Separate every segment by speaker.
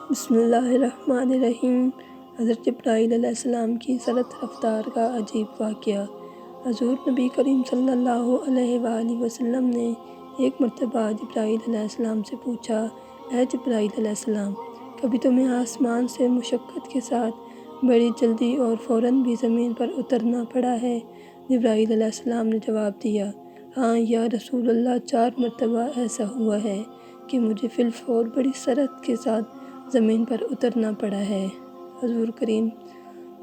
Speaker 1: بسم اللہ الرحمن الرحیم۔ حضرت جبرائیل علیہ السلام کی سرعت رفتار کا عجیب واقعہ۔ حضور نبی کریم صلی اللہ علیہ وآلہ وسلم نے ایک مرتبہ جبرائیل علیہ السلام سے پوچھا، اے جبرائیل علیہ السلام، کبھی تمہیں آسمان سے مشقت کے ساتھ بڑی جلدی اور فوراً بھی زمین پر اترنا پڑا ہے؟ جبرائیل علیہ السلام نے جواب دیا، ہاں یا رسول اللہ، 4 مرتبہ ایسا ہوا ہے کہ مجھے فی الفور بڑی سرعت کے ساتھ زمین پر اترنا پڑا ہے۔ حضور کریم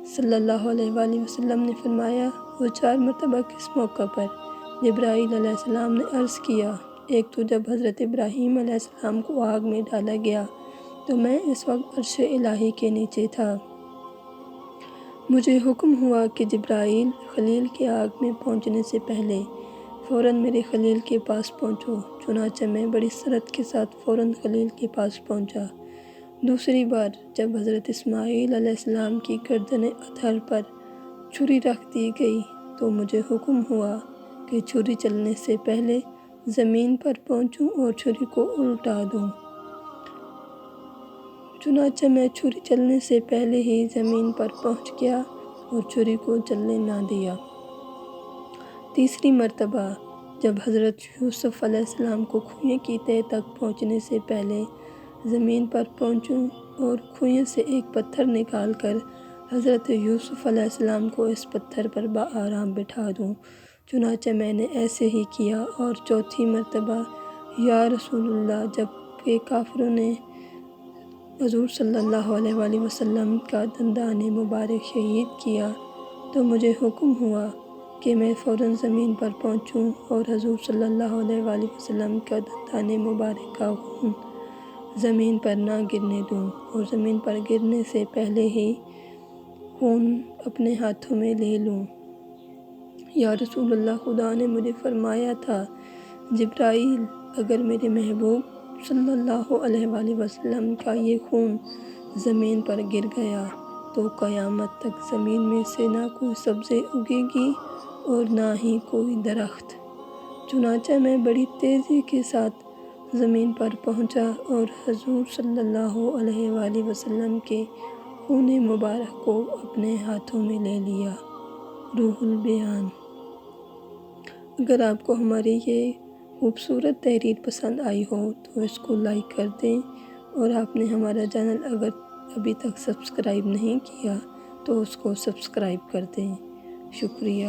Speaker 1: صلی اللہ علیہ وآلہ وسلم نے فرمایا، وہ 4 مرتبہ کس موقع پر؟ جبرائیل علیہ السلام نے عرض کیا، ایک تو جب حضرت ابراہیم علیہ السلام کو آگ میں ڈالا گیا تو میں اس وقت عرش الہی کے نیچے تھا۔ مجھے حکم ہوا کہ جبرائیل خلیل کے آگ میں پہنچنے سے پہلے فوراً میرے خلیل کے پاس پہنچو، چنانچہ میں بڑی سرعت کے ساتھ فوراً خلیل کے پاس پہنچا۔ دوسری بار جب حضرت اسماعیل علیہ السلام کی گردن اطہر پر چھری رکھ دی گئی تو مجھے حکم ہوا کہ چھری چلنے سے پہلے زمین پر پہنچوں اور چھری کو الٹا دوں، چنانچہ میں چھری چلنے سے پہلے ہی زمین پر پہنچ گیا اور چھری کو چلنے نہ دیا۔ تیسری مرتبہ جب حضرت یوسف علیہ السلام کو کنویں کی تہہ تک پہنچنے سے پہلے زمین پر پہنچوں اور کنویں سے ایک پتھر نکال کر حضرت یوسف علیہ السلام کو اس پتھر پر بآرام بٹھا دوں، چنانچہ میں نے ایسے ہی کیا۔ اور چوتھی مرتبہ یا رسول اللہ، جب کہ کافروں نے حضور صلی اللہ علیہ وآلہ وسلم کا دندان مبارک شہید کیا تو مجھے حکم ہوا کہ میں فوراً زمین پر پہنچوں اور حضور صلی اللہ علیہ وآلہ وسلم کا دندان مبارک کا خون زمین پر نہ گرنے دوں اور زمین پر گرنے سے پہلے ہی خون اپنے ہاتھوں میں لے لوں۔ یا رسول اللہ، خدا نے مجھے فرمایا تھا، جبرائیل، اگر میرے محبوب صلی اللہ علیہ وآلہ وسلم کا یہ خون زمین پر گر گیا تو قیامت تک زمین میں سے نہ کوئی سبزی اگے گی اور نہ ہی کوئی درخت۔ چنانچہ میں بڑی تیزی کے ساتھ زمین پر پہنچا اور حضور صلی اللہ علیہ وآلہ وسلم کے خون مبارک کو اپنے ہاتھوں میں لے لیا۔ روح البیان۔ اگر آپ کو ہماری یہ خوبصورت تحریر پسند آئی ہو تو اس کو لائک کر دیں، اور آپ نے ہمارا چینل اگر ابھی تک سبسکرائب نہیں کیا تو اس کو سبسکرائب کر دیں۔ شکریہ۔